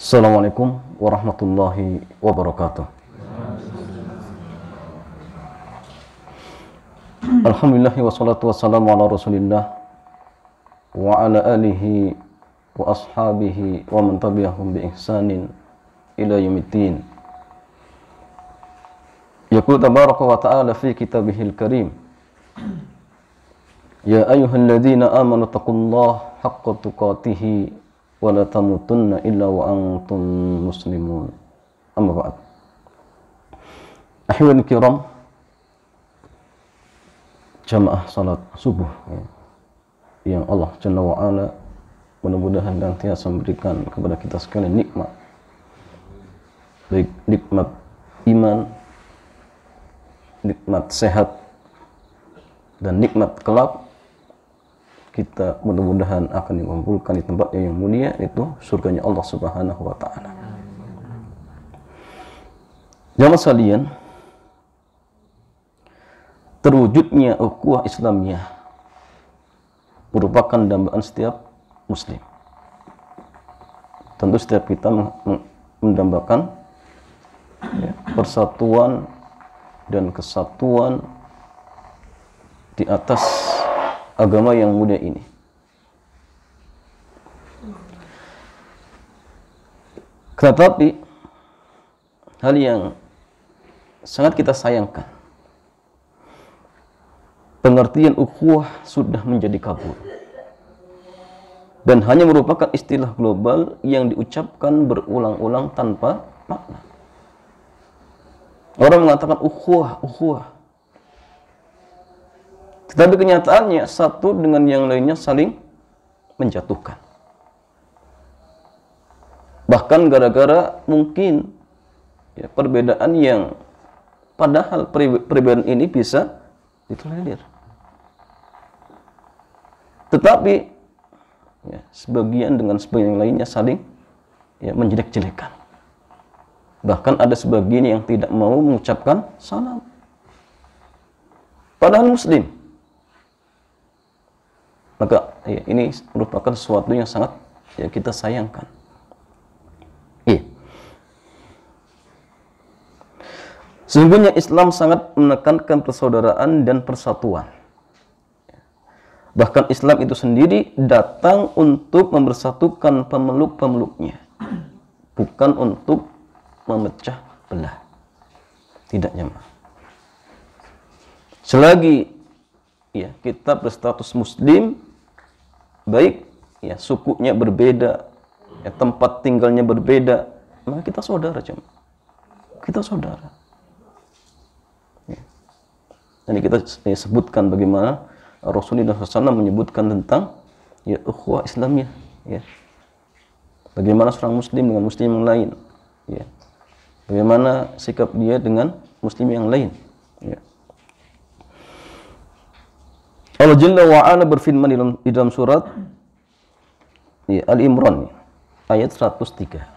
Assalamualaikum warahmatullahi wabarakatuh. Alhamdulillah wassalatu wassalamu ala rasulillah wa ala alihi wa ashabihi wa man tabi'ahum bi ihsanin ila yaumiddin. Yaqul tabaraka wa ta'ala fi kitabihil karim, ya ayyuhalladzina amanu taqullaha haqqa tuqatih wa la tamutunna illa wa antum muslimun. Amma ba'd. Ahibani kiram, jamaah salat subuh yang Allah Jalla wa Ala mudah-mudahan dan tiasa memberikan kepada kita sekalian nikmat, baik nikmat iman, nikmat sehat, dan nikmat kelak. Kita mudah-mudahan akan dikumpulkan di tempat yang mulia, itu surganya Allah Subhanahu wa ta'ala. Jamaah sekalian, terwujudnya ukhuwah Islamiyah merupakan dambaan setiap muslim. Tentu setiap kita mendambakan persatuan dan kesatuan di atas agama yang mulia ini. Tetapi hal yang sangat kita sayangkan, pengertian ukhuwah sudah menjadi kabur dan hanya merupakan istilah global yang diucapkan berulang-ulang tanpa makna. Orang mengatakan ukhuwah, ukhuwah, tetapi kenyataannya satu dengan yang lainnya saling menjatuhkan. Bahkan gara-gara mungkin perbedaan yang padahal perbedaan ini bisa ditolerir. Tetapi sebagian dengan sebagian yang lainnya saling menjelek-jelekan. Bahkan ada sebagian yang tidak mau mengucapkan salam. Padahal muslim. Maka ini merupakan sesuatu yang sangat kita sayangkan. Sesungguhnya Islam sangat menekankan persaudaraan dan persatuan. Bahkan Islam itu sendiri datang untuk mempersatukan pemeluk-pemeluknya, bukan untuk memecah belah. Tidak, jemaah. Selagi kita berstatus muslim, baik sukunya berbeda, tempat tinggalnya berbeda, maka kita saudara, jemaah. Kita saudara. Jadi kita sebutkan bagaimana Rasulullah SAW menyebutkan tentang ukhuwah Islamiyah, bagaimana seorang muslim dengan muslim yang lain, bagaimana sikap dia dengan muslim yang lain. Allah Jalla wa Ala berfirman di dalam surat Al-Imran ayat 103.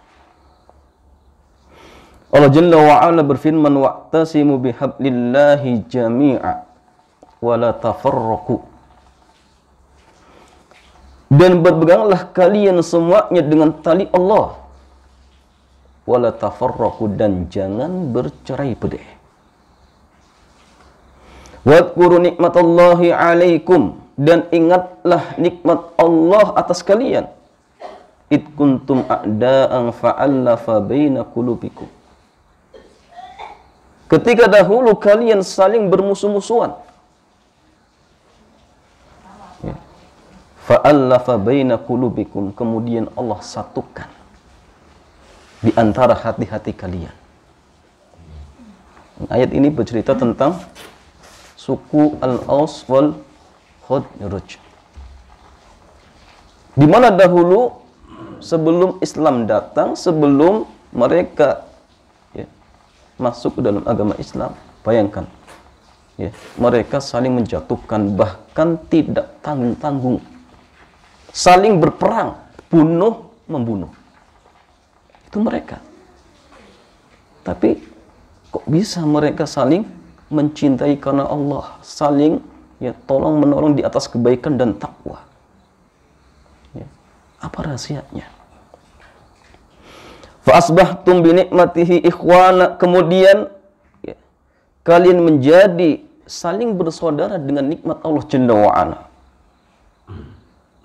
Allah Jalla wa Ala berfirman, wa'tasimu bihablillahi jami'a wa la tafarraqu. Dan berpeganglah kalian semuanya dengan tali Allah, wa la tafarraqu, dan jangan bercerai-berai. Wadhkuru nikmatallahi alaikum, dan ingatlah nikmat Allah atas kalian. Id kuntum a'da'an fa'allafa baina qulubikum. Ketika dahulu kalian saling bermusuh-musuhan, fa'allafa baina qulubikum, kemudian Allah satukan di antara hati-hati kalian. Ayat ini bercerita tentang suku Al-Aus wal Khazraj, di mana dahulu sebelum Islam datang, sebelum mereka masuk ke dalam agama Islam, bayangkan mereka saling menjatuhkan, bahkan tidak tanggung-tanggung, saling berperang, bunuh membunuh. Itu mereka. Tapi kok bisa mereka saling mencintai karena Allah, saling tolong menolong di atas kebaikan dan takwa? Apa rahasianya? Fa asbahtum bi nikmatihi ikhwana, kemudian ya, kalian menjadi saling bersaudara dengan nikmat Allah Jalla wa Ala.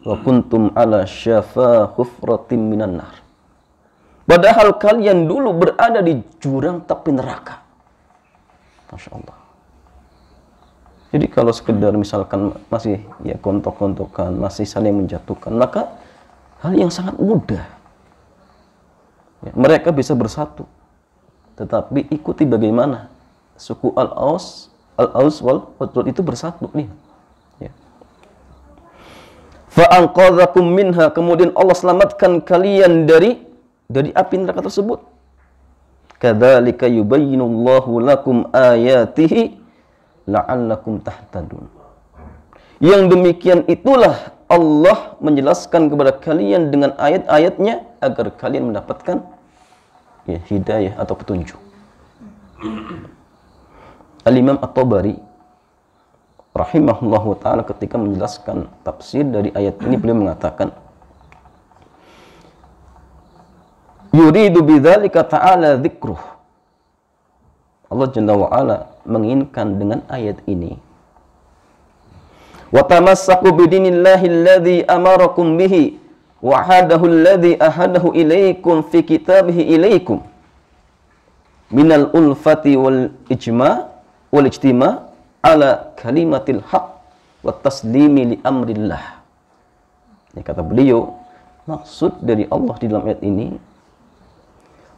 Wa kuntum ala syafa hufratin minan nar. Padahal kalian dulu berada di jurang tepi neraka. Masya Allah. Jadi kalau sekedar misalkan masih ya kontok-kontokan, masih saling menjatuhkan, maka hal yang sangat mudah. Ya, mereka bisa bersatu. Tetapi ikuti bagaimana suku Al-Aus wal Khazraj itu bersatu nih. Ya. Fa anqadzakum minha, kemudian Allah selamatkan kalian dari api neraka tersebut. Kadzalika yubayyinullahu lakum ayatihi la'allakum tahtadun. Yang demikian itulah Allah menjelaskan kepada kalian dengan ayat-ayatnya agar kalian mendapatkan ya, hidayah atau petunjuk. Al-Imam At-Tabari rahimahullahu ta'ala ketika menjelaskan tafsir dari ayat ini, beliau mengatakan, yuridu bidzalika ta'ala dzikruh. Allah Jalla wa Ala menginginkan dengan ayat ini, wa tamassaku bidinillahi alladhi amarakum bihi wa hadahu alladhi ahadahu ilaikum fi kitabihi ilaikum minal ulfati wal ijtima ala kalimatil haq wa taslimi li amrillah. Ini kata beliau, maksud dari Allah di dalam ayat ini,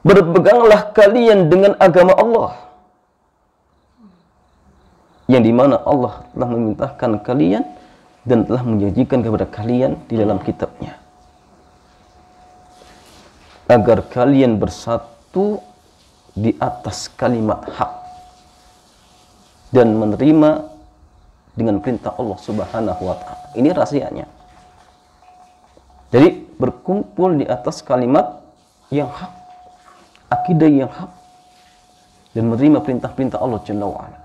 berpeganglah kalian dengan agama Allah, yang dimana Allah telah memerintahkan kalian dan telah menjanjikan kepada kalian di dalam kitabnya, agar kalian bersatu di atas kalimat hak dan menerima dengan perintah Allah Subhanahu wa ta'ala. Ini rahasianya. Jadi berkumpul di atas kalimat yang hak, akidah yang hak, dan menerima perintah-perintah Allah Jalla wa Ala.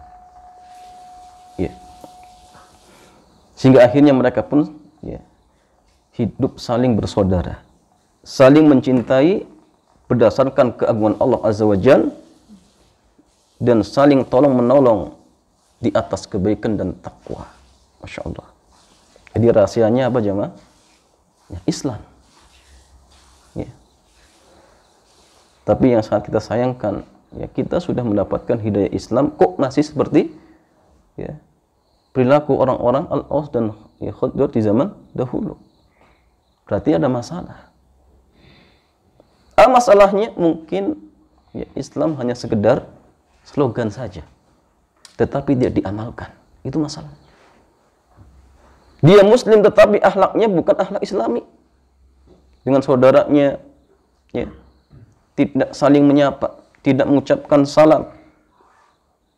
Ya. Sehingga akhirnya mereka pun ya, hidup saling bersaudara, saling mencintai berdasarkan keagungan Allah Azza wa Jalla, dan saling tolong menolong di atas kebaikan dan takwa. Masya Allah. Jadi rahasianya apa jemaah? Ya, Islam. Ya. Tapi yang sangat kita sayangkan, ya, kita sudah mendapatkan hidayah Islam, kok masih seperti ya, perilaku orang-orang Al-Aus dan ya, Khazraj di zaman dahulu. Berarti ada masalah. Masalahnya mungkin ya, Islam hanya sekedar slogan saja, tetapi tidak diamalkan. Itu masalah. Dia Muslim tetapi akhlaknya bukan akhlak Islami. Dengan saudaranya ya, tidak saling menyapa, tidak mengucapkan salam.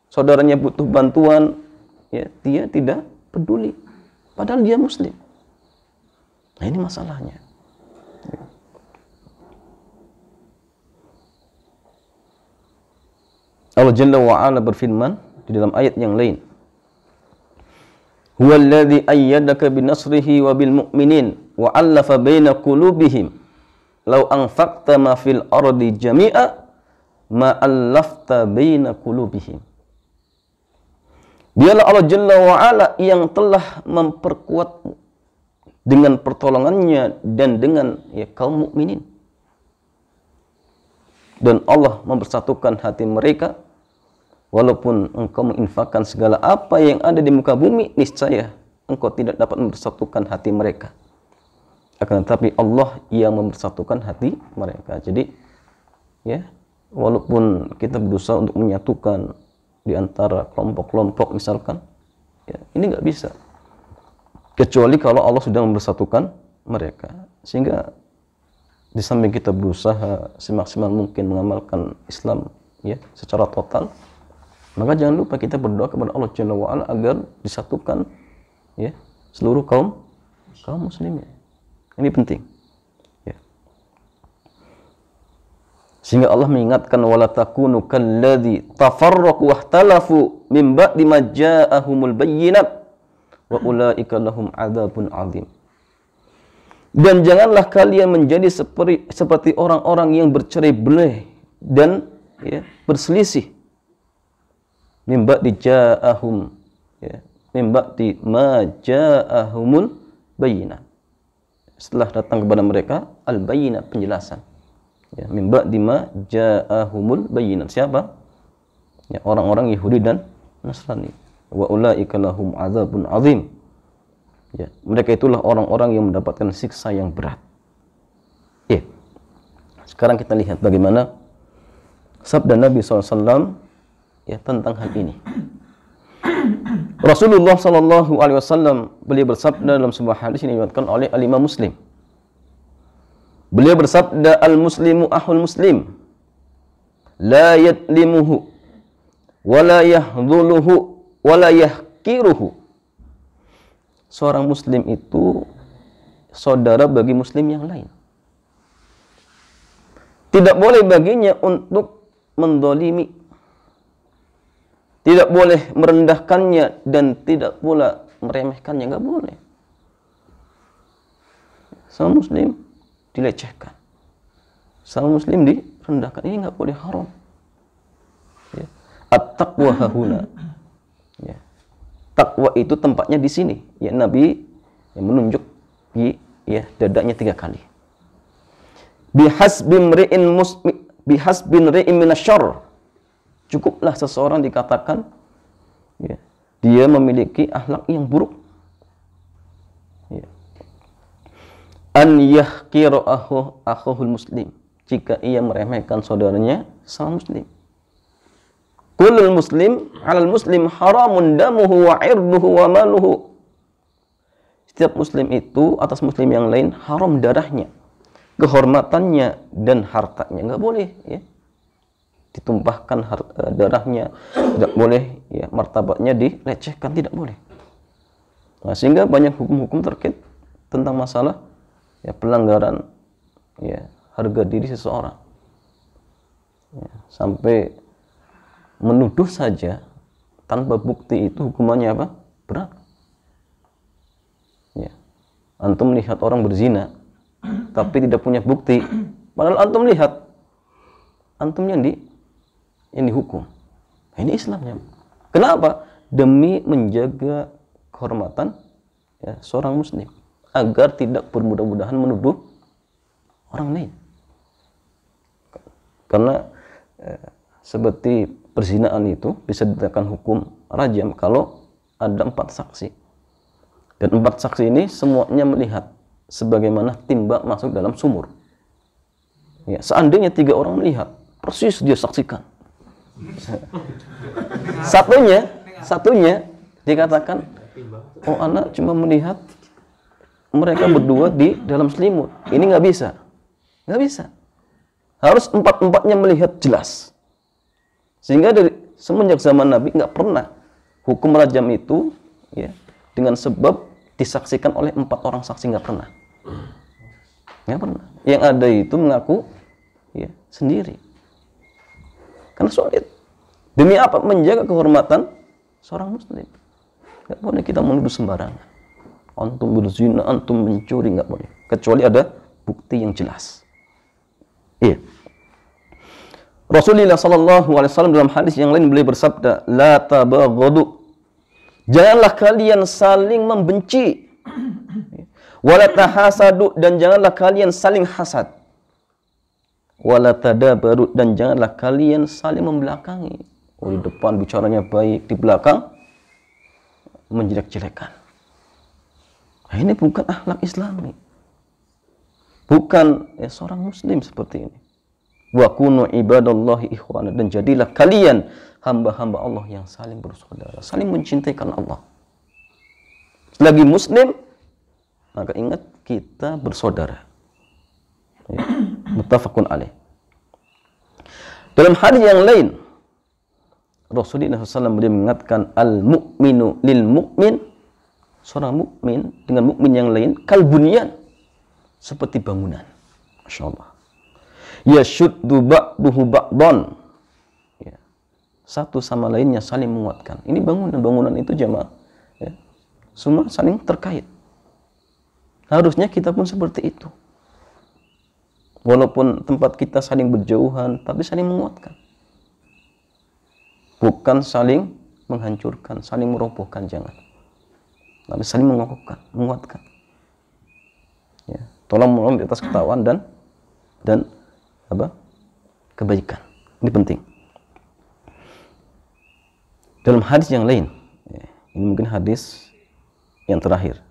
Saudaranya butuh bantuan, ya, dia tidak peduli, padahal dia Muslim. Nah, ini masalahnya. Allah Jalla wa Ala berfirman di dalam ayat yang lain, huwallazi ayyadaka binasrihi wa bil mu'minin wa 'allafa baina qulubihim law anfaqta ma fil ardi jami'a ma 'allafta baina qulubihim. Dialah Allah Jalla wa Ala yang telah memperkuatmu dengan pertolongannya dan dengan ya, kaum mukminin. Dan Allah mempersatukan hati mereka, walaupun engkau menginfakkan segala apa yang ada di muka bumi, niscaya engkau tidak dapat mempersatukan hati mereka. Akan tetapi Allah yang mempersatukan hati mereka. Jadi ya, walaupun kita berusaha untuk menyatukan di antara kelompok-kelompok misalkan, ya, ini nggak bisa, kecuali kalau Allah sudah mempersatukan mereka. Sehingga di samping kita berusaha semaksimal mungkin mengamalkan Islam ya secara total, maka jangan lupa kita berdoa kepada Allah Jalla wa Ala agar disatukan ya seluruh kaum muslimin. Ini penting. Ya. Sehingga Allah mengingatkan, wala takunu kalladzi tafarraqu wahtalafu min ba'di ma ja'ahumul bayyinat wa ulaika lahum adzabun 'adzim. Dan janganlah kalian menjadi seperti orang-orang yang bercerai-berai dan ya, berselisih. Min ba'di ja'ahum, ya, min ba'di ma ja'ahumul bayyinah. Setelah datang kepada mereka al-bayyinah, penjelasan. Ya, min ba'di ma ja'ahumul bayyinah. Siapa? Ya, orang-orang Yahudi dan Nasrani. Wa ulaika lahum adzabun azim. Ya, mereka itulah orang-orang yang mendapatkan siksa yang berat. Ya. Sekarang kita lihat bagaimana sabda Nabi SAW ya tentang hal ini. Rasulullah SAW beliau bersabda dalam sebuah hadis yang diriwayatkan oleh Al-Imam Muslim. Beliau bersabda, al-muslimu ahul muslim, la yadlimuhu, wa la yahdhuluhu, wa la yahkiruhu. Seorang muslim itu saudara bagi muslim yang lain. Tidak boleh baginya untuk mendolimi, tidak boleh merendahkannya, dan tidak pula meremehkannya. Nggak boleh. Sama muslim dilecehkan, sama muslim direndahkan. Ini nggak boleh, haram. Ya. At-taqwa hahuna. Ya. Takwa itu tempatnya di sini. Ya, Nabi yang menunjuk di ya dadanya 3 kali. Bihasbin ri'in minasyarr. Cukuplah seseorang dikatakan ya, dia memiliki akhlak yang buruk. Ya. An yahqira akhul muslim. Jika ia meremehkan saudaranya sama muslim. Kullul muslim 'alal muslim haramun damuhu wa 'irduhu wa maluhu. Setiap muslim itu atas muslim yang lain haram darahnya, kehormatannya, dan hartanya. Nggak boleh ya ditumpahkan darahnya, tidak boleh ya martabatnya dilecehkan, tidak boleh. Nah, sehingga banyak hukum-hukum terkait tentang masalah ya pelanggaran ya harga diri seseorang. Ya, sampai menuduh saja tanpa bukti itu hukumannya apa? Berat. Ya. Antum melihat orang berzina tapi tidak punya bukti, padahal antum lihat, antum yang dihukum. Nah, ini Islamnya. Kenapa? Demi menjaga kehormatan ya, seorang muslim agar tidak bermudah-mudahan menuduh orang lain. Karena seperti perzinaan itu bisa ditekan hukum rajam kalau ada 4 saksi. Dan 4 saksi ini semuanya melihat sebagaimana timba masuk dalam sumur. Ya, seandainya 3 orang melihat, persis dia saksikan. Satunya dikatakan, oh anak cuma melihat mereka berdua di dalam selimut. Ini nggak bisa. Nggak bisa. Harus 4-empatnya melihat jelas. Sehingga dari semenjak zaman Nabi nggak pernah hukum rajam itu ya dengan sebab disaksikan oleh 4 orang saksi, nggak pernah. Nggak pernah. Yang ada itu mengaku ya sendiri. Karena sulit. Demi apa? Menjaga kehormatan seorang muslim. Nggak boleh kita menuduh sembarangan. Antum berzina, antum mencuri, nggak boleh. Kecuali ada bukti yang jelas. Iya. Rasulullah SAW dalam hadis yang lain beliau bersabda, la tabaghadu. Janganlah kalian saling membenci. Wala tahasadu, dan janganlah kalian saling hasad. Wala tadabaru, dan janganlah kalian saling membelakangi. Oh, di depan bicaranya baik, di belakang menjelek-jelekan. Nah, ini bukan akhlak Islami. Bukan ya, seorang muslim seperti ini. Wa kunu ibadallahi ikhwana, dan jadilah kalian hamba-hamba Allah yang saling bersaudara, saling mencintai karena Allah. Selagi muslim, maka ingat kita bersaudara. Ya, muttafaqun alaih. Dalam hadis yang lain, Rasulullah SAW beliau mengingatkan al-mu'minu lil mu'min, seorang mukmin dengan mukmin yang lain kalbunyan, seperti bangunan. Masya Allah. Yashuddu ba'duhu ba'dan. Ya. Satu sama lainnya saling menguatkan. Ini bangunan itu jamaah. Ya. Semua saling terkait. Harusnya kita pun seperti itu. Walaupun tempat kita saling berjauhan, tapi saling menguatkan. Bukan saling menghancurkan, saling merobohkan, jangan. Tapi saling mengokohkan, menguatkan. Ya, tolong menolong di atas ketakwaan dan apa? Kebaikan. Ini penting. Dalam hadis yang lain, ini mungkin hadis yang terakhir.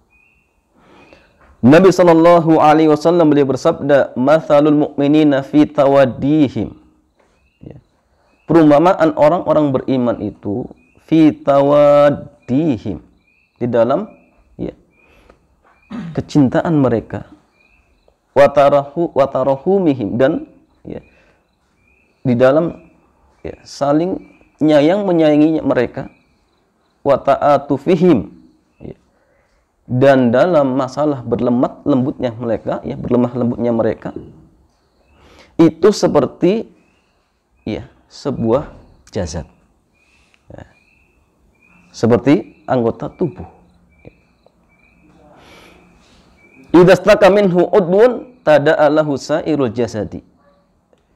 Nabi sallallahu alaihi wasallam beliau bersabda, "Matsalul mu'minina fi tawaddihim." Ya. Perumpamaan orang-orang beriman itu fi tawaddihim, di dalam ya, kecintaan mereka, wa tarahumihim, dan ya, di dalam ya, saling nyayang menyayangi mereka, wa ta'atufihim, dan dalam masalah berlemah lembutnya mereka itu seperti ya sebuah jasad, ya, seperti anggota tubuh. Idza staka minhu udwun tada'a lahu sa'irul jasadi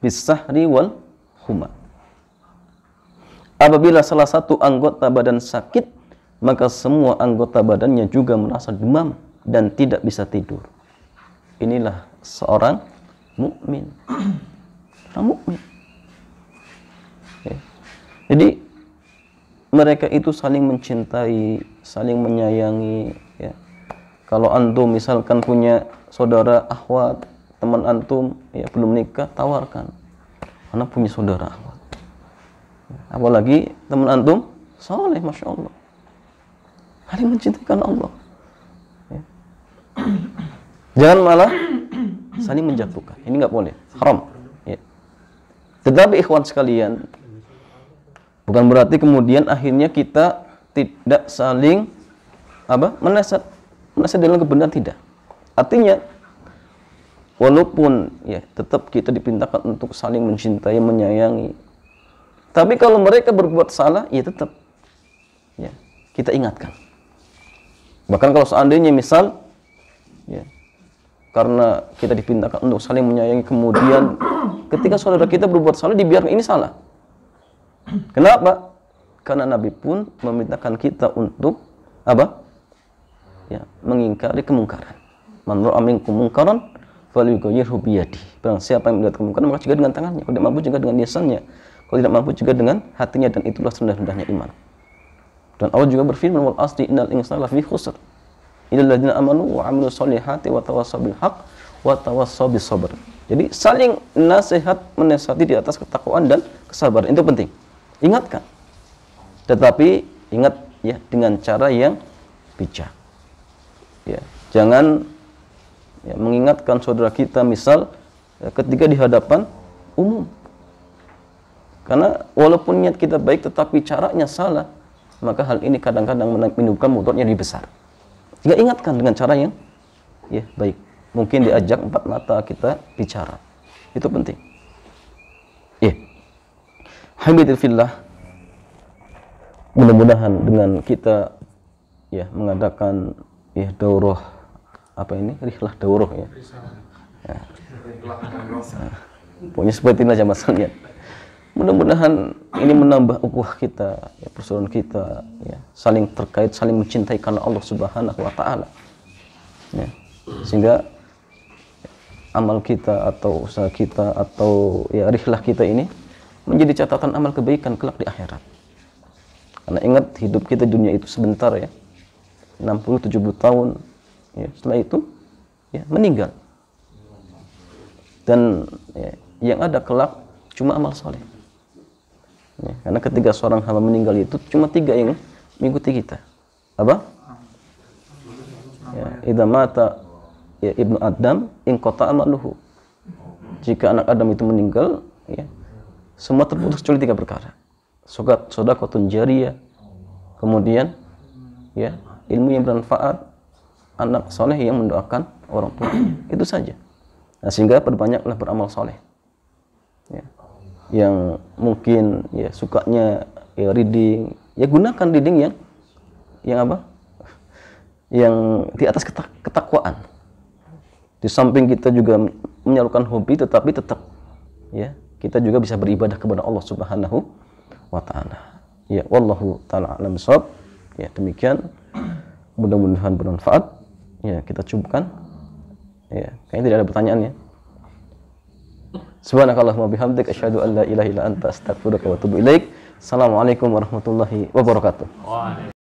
bis-sahri wal huma. Apabila salah satu anggota badan sakit, maka semua anggota badannya juga merasa demam dan tidak bisa tidur. Inilah seorang mukmin. Orang mukmin. Ya. Jadi mereka itu saling mencintai, saling menyayangi. Ya. Kalau antum misalkan punya saudara akhwat, teman antum ya belum nikah, tawarkan. Karena punya saudara akhwat. Apalagi teman antum soleh, masya Allah. Saling mencintai Allah. Ya. Jangan malah saling menjatuhkan. Ini nggak boleh, haram. Ya. Tetapi ikhwan sekalian, bukan berarti kemudian akhirnya kita tidak saling menasihat dalam kebenaran, tidak. Artinya, walaupun ya tetap kita dipintakan untuk saling mencintai, menyayangi. Tapi kalau mereka berbuat salah, ya tetap ya kita ingatkan. Bahkan kalau seandainya misal ya, karena kita dipintakan untuk saling menyayangi, kemudian ketika saudara kita berbuat salah dibiarkan, ini salah. Kenapa? Karena Nabi pun memerintahkan kita untuk ya, mengingkari kemungkaran. Man ra'a minkum munkaran falyughayyirhu biyadihi. Barang siapa yang melihat kemungkaran, maka cegah dengan tangannya. Kalau tidak mampu, cegah dengan lisannya. Kalau tidak mampu, cegah dengan hatinya, dan itulah serendah-rendahnya iman. Dan Allah juga berfirman, wal asri innal insana lafi khusr illal ladzina amanu wa 'amilus sholihati wa tawassaw bil haqq wa tawassaw bis sabr. Jadi saling nasihat menasihati di atas ketakwaan dan kesabaran, itu penting. Ingatkan. Tetapi ingat ya dengan cara yang bijak. Ya, jangan ya, mengingatkan saudara kita misal ya, ketika di hadapan umum. Karena walaupun niat kita baik tetapi caranya salah, maka hal ini kadang-kadang menimbulkan mudaratnya lebih besar. Jika ingatkan dengan cara yang ya baik, mungkin diajak empat mata kita bicara, itu penting. Ya, habibil fillah, mudah-mudahan dengan kita ya mengadakan ya daurah rihlah daurah ya. Ya. Pokoknya seperti ini aja masalahnya. Mudah-mudahan ini menambah ukhuwah kita, ya, persaudaraan kita, ya, saling terkait, saling mencintai karena Allah Subhanahu wa Ta'ala. Ya, sehingga amal kita atau usaha kita atau ya rihlah kita ini menjadi catatan amal kebaikan kelak di akhirat. Karena ingat, hidup kita di dunia itu sebentar ya, 60-70 tahun. Ya, setelah itu ya meninggal. Dan ya, yang ada kelak cuma amal soleh. Ya, karena ketika seorang hamba meninggal itu cuma 3 yang mengikuti kita. Apa? Ya, idza mata ya ibnu Adam inqata amaluhu. Jika anak Adam itu meninggal, ya, semua terputus kecuali 3 perkara. Shadaqatun jariyah, kemudian ya, ilmu yang bermanfaat, anak soleh yang mendoakan orang tua. Itu saja. Nah, sehingga perbanyaklah beramal soleh. Ya. Yang mungkin ya sukanya ya reading, ya gunakan reading yang apa? Yang di atas ketakwaan. Di samping kita juga menyalurkan hobi, tetapi tetap ya kita juga bisa beribadah kepada Allah Subhanahu wa taala. Ya, wallahu taala alam bissawab. Ya, demikian. Mudah-mudahan bermanfaat. Ya, kita cukupkan. Ya, kayaknya tidak ada pertanyaan ya. Subhanakallahumma bihamdik asyhadu an la ilaha illa anta astaghfiruka wa atubu ilaik. Assalamualaikum warahmatullahi wabarakatuh.